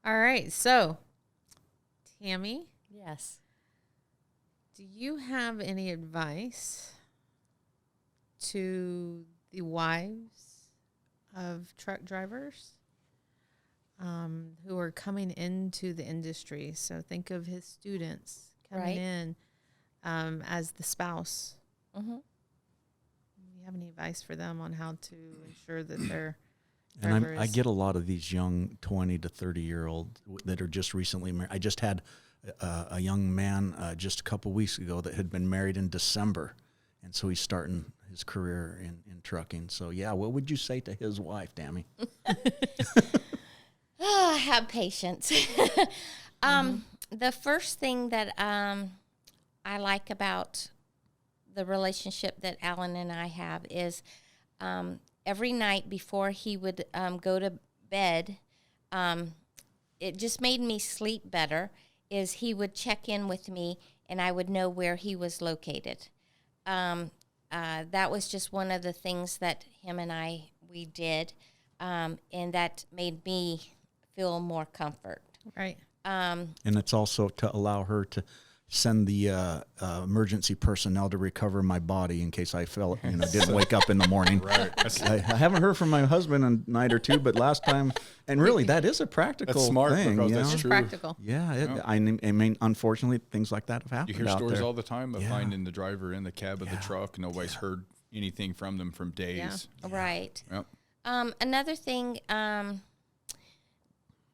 All right. So, Tammie, Yes. do you have any advice to the wives of truck drivers who are coming into the industry? So think of his students coming in as the spouse. Mm-hmm. Do you have any advice for them on how to ensure that their And driver I is... get a lot of these young 20 to 30-year-old that are just recently married. I just had a young man just a couple weeks ago that had been married in December, and so he's starting his career in trucking. So, yeah, what would you say to his wife, Tammie? Have patience. The first thing that I like about the relationship that Allen and I have is every night before he would go to bed, it just made me sleep better, is he would check in with me and I would know where he was located. That was just one of the things that him and we did, and that made me feel more comfort. Right. And it's also to allow her to send the emergency personnel to recover my body in case I didn't wake up in the morning. Right. I haven't heard from my husband in a night or two, but last time, and really that is a practical That's smart thing. because you that's know? It's true. practical. Yeah, I mean, unfortunately, things like that have happened. You hear out stories there. all the time of Yeah. finding the driver in the cab of the truck. Nobody's heard anything from them from days. Right. Yep. Another thing,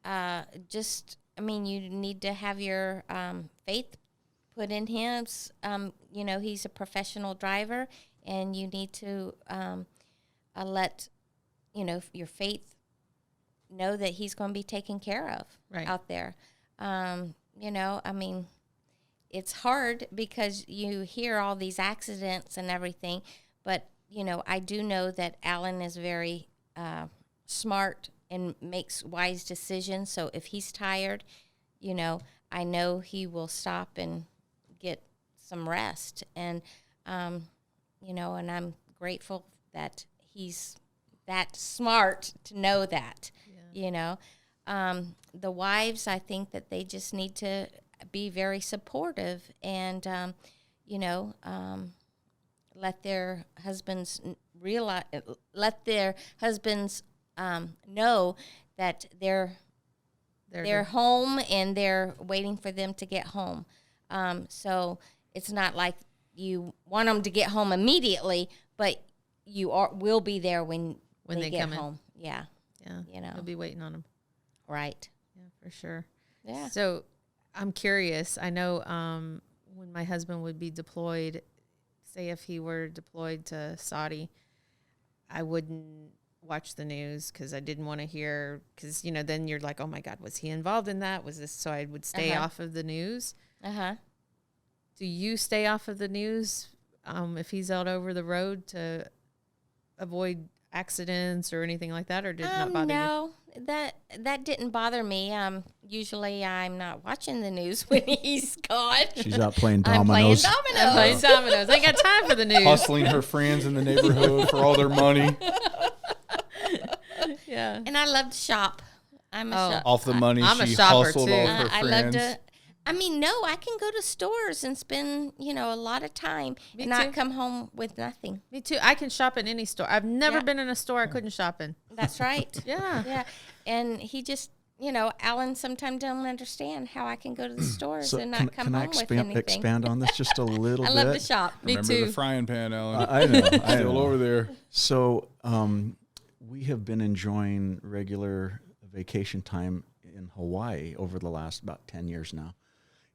you need to have your faith put in him. He's a professional driver, and you need to let your faith know that he's going to be taken care of out there. It's hard because you hear all these accidents and everything, but I do know that Allen is very smart and makes wise decisions. So if he's tired, I know he will stop and get some rest. And, and I'm grateful that he's that smart to know that, the wives, I think that they just need to be very supportive and, let their husbands know that they're home and they're waiting for them to get home. So it's not like you want them to get home immediately, but you will be there when they get come home. Yeah. Yeah. You'll be waiting on them. Right. Yeah, for sure. Yeah. So I'm curious. I know when my husband would be deployed, say if he were deployed to Saudi, I wouldn't watch the news because I didn't want to hear, because, then you're like, oh my God, was he involved in that? Was this? So I would stay off of the news. Do you stay off of the news if he's out over the road to avoid accidents or anything like that, or did it not bother you? No, that didn't bother me. Usually I'm not watching the news when he's gone. She's out playing I'm playing dominoes. dominoes. Playing dominoes. I ain't got time for the news. Hustling her friends in the neighborhood for all their money. Yeah. And I love to shop. I'm a shop. Off the money I'm a she shopper, hustled too. all her I love friends. to. I can go to stores and spend, a lot of time and not too. come home with nothing. Me too. I can shop in any store. I've never Yeah. been in a store I couldn't shop in. That's right. Yeah. Yeah. And he just, Alan sometimes don't understand how I can go to the stores and not come can I home with anything. expand on this just a little I bit? love to shop. Me Remember too. the frying pan, Alan. I know. I Still know. over there. So we have been enjoying regular vacation time in Hawaii over the last about 10 years now.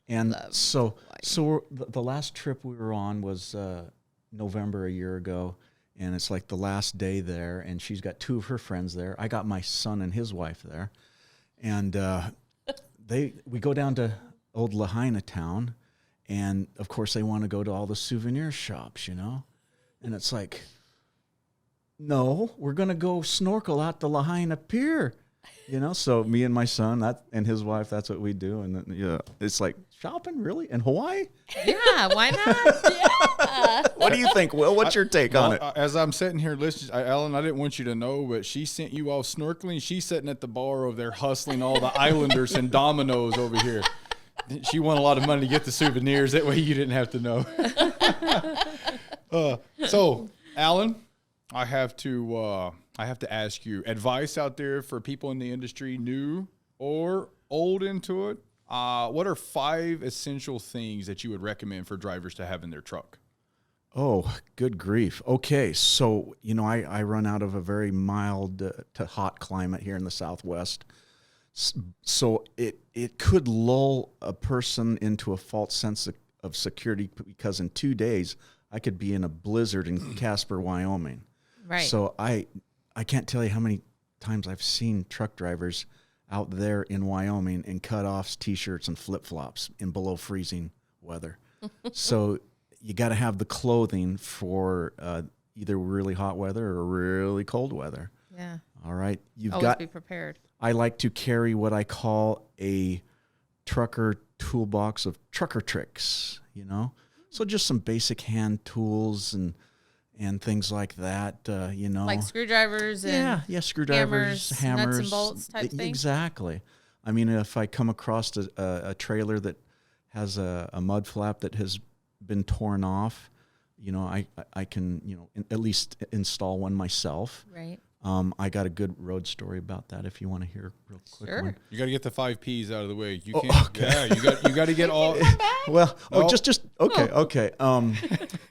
And so the last trip we were on was November a year ago, and it's like the last day there, and she's got two of her friends there. I got my son and his wife there. And we go down to old Lahaina town, and of course they want to go to all the souvenir shops, And it's like, no, we're going to go snorkel out the Lahaina Pier. You know, so me and my son and his wife, that's what we do. And then, it's like, shopping, really? In Hawaii? Yeah, why not? What do you think, Will? What's your take on it? As I'm sitting here listening, Alan, I didn't want you to know, but she sent you all snorkeling. She's sitting at the bar over there hustling all the Islanders and Dominoes over here. She won a lot of money to get the souvenirs. That way you didn't have to know. So, Alan, I have to ask you advice out there for people in the industry, new or old into it. What are 5 essential things that you would recommend for drivers to have in their truck? Oh, good grief. Okay, so, I run out of a very mild to hot climate here in the Southwest. So it could lull a person into a false sense of security, because in 2 days I could be in a blizzard in Casper, Wyoming. Right. So I can't tell you how many times I've seen truck drivers out there in Wyoming in cutoffs, T-shirts, and flip-flops in below freezing weather. So you got to have the clothing for either really hot weather or really cold weather. Yeah. All right. Always be prepared. I like to carry what I call a trucker toolbox of trucker tricks, So just some basic hand tools and things like that, Like screwdrivers and screwdrivers, hammers, nuts and bolts type thing. Exactly. I mean, if I come across a trailer that has a mud flap that has been torn off, I can, at least install one myself. Right. I got a good road story about that if you want to hear a real quick one. You got to get the 5 P's out of the way. You can't. Okay. Yeah, you got to get all. Well, just okay, okay.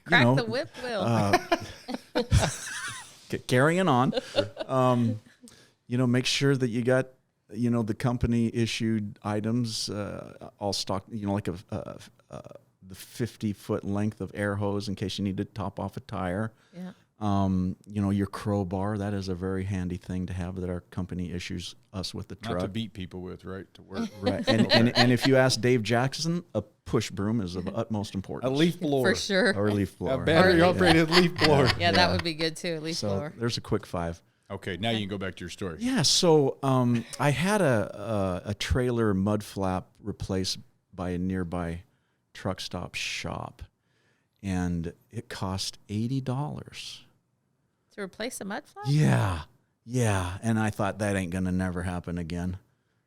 Crack the whip, Will. Carrying on. Make sure that you got, the company issued items all stocked. Like the 50-foot length of air hose in case you need to top off a tire. Yeah. Your crowbar, that is a very handy thing to have that our company issues us with the truck. Not to beat people with, right? To work. Right. And if you ask Dave Jackson, a push broom is of utmost importance. A leaf blower. For sure. Or a leaf blower. A battery-operated leaf blower. Yeah, that would be good too, a leaf blower. There's a quick 5. Okay, now you can go back to your story. Yeah, so I had a trailer mud flap replaced by a nearby truck stop shop, and it cost $80. To replace a mud flap? Yeah, and I thought that ain't gonna never happen again.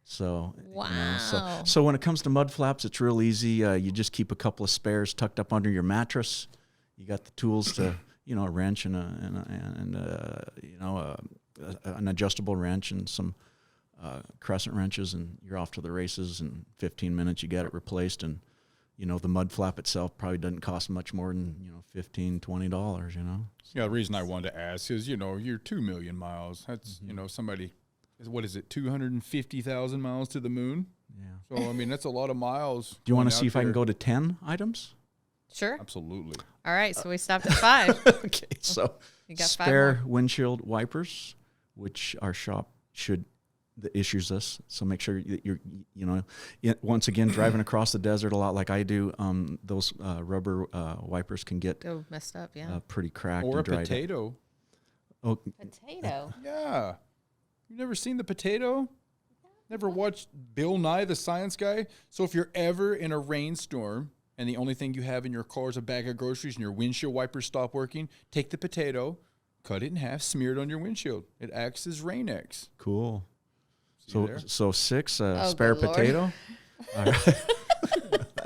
So wow. So when it comes to mud flaps, it's real easy. You just keep a couple of spares tucked up under your mattress. You got the tools to, a wrench and an adjustable wrench and some crescent wrenches, and you're off to the races. In 15 minutes, you got it replaced, and the mud flap itself probably doesn't cost much more than $15, $20. Yeah, the reason I wanted to ask is you're 2 million miles. That's somebody. What is it? 250,000 miles to the moon. Yeah. So I mean that's a lot of miles. Do you want to see if I can go to 10 items? Sure. Absolutely. All right, so we stopped at 5. Okay, so you got 5 spare more. windshield wipers, which our shop issues us. So make sure that you're, once again, driving across the desert a lot like I do, those rubber wipers can get messed up, pretty cracked. Or and dried a potato. Oh, Potato. Yeah. You've never seen the potato? Never watched Bill Nye, the Science Guy? So if you're ever in a rainstorm and the only thing you have in your car is a bag of groceries and your windshield wipers stop working, take the potato, cut it in half, smear it on your windshield. It acts as Rain-X. Cool. See So 6 spare potato. All right.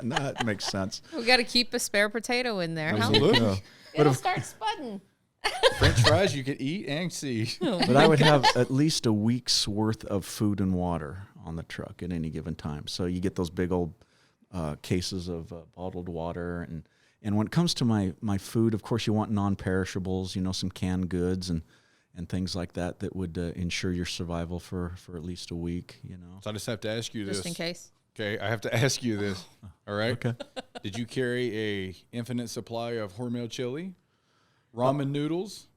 No, that makes sense. We got to keep a spare potato in there. Absolutely. It'll start spudding. French fries you could eat and see. But I would have at least a week's worth of food and water on the truck at any given time. So you get those big old cases of bottled water. And when it comes to my food, of course, you want non-perishables, some canned goods and things like that would ensure your survival for at least a week, So I just have to ask you this. Just in case. Okay, I have to ask you this. All right? Okay. Did you carry a infinite supply of Hormel chili? Ramen noodles?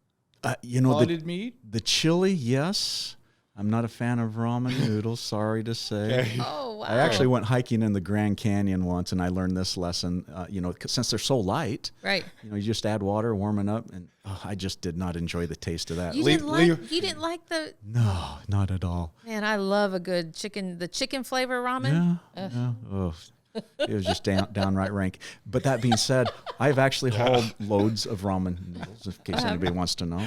Potted meat? The chili, yes. I'm not a fan of ramen noodles, sorry to say. Okay. Oh, wow. I actually went hiking in the Grand Canyon once, and I learned this lesson. 'Cause since they're so light, Right. you just add water, warming up, and I just did not enjoy the taste of that. You didn't like the... No, not at all. Man, I love a good the chicken flavor ramen. Yeah. Oh, it was just downright rank. But that being said, I've actually hauled loads of ramen noodles, in case anybody wants to know.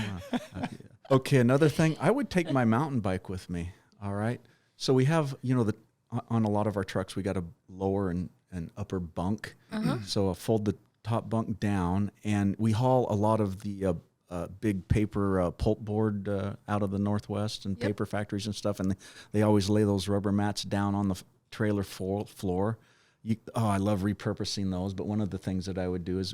Okay, another thing, I would take my mountain bike with me. All right. So we have, on a lot of our trucks, we got a lower and upper bunk. So I fold the top bunk down, and we haul a lot of the big paper pulp board out of the Northwest and paper factories and stuff, and they always lay those rubber mats down on the trailer floor. I love repurposing those, but one of the things that I would do is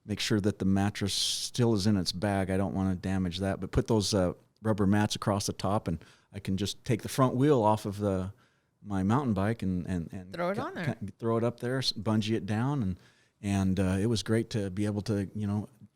make sure that the mattress still is in its bag. I don't want to damage that, but put those rubber mats across the top, and I can just take the front wheel off of my mountain bike and Throw it on there. throw it up there, bungee it down, and it was great to be able to,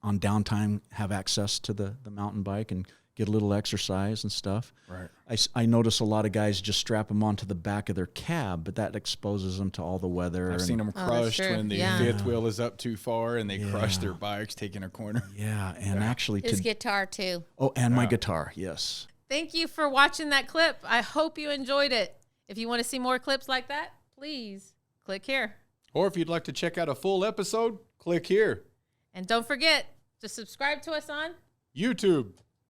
on downtime, have access to the mountain bike and get a little exercise and stuff. Right. I notice a lot of guys just strap them onto the back of their cab, but that exposes them to all the weather. I've seen them crushed true. when the fifth wheel is up too far and they crush their bikes taking a corner. Yeah, and actually His guitar too. Oh, and my guitar, yes. Thank you for watching that clip. I hope you enjoyed it. If you want to see more clips like that, please click here. Or if you'd like to check out a full episode, click here. And don't forget to subscribe to us on YouTube.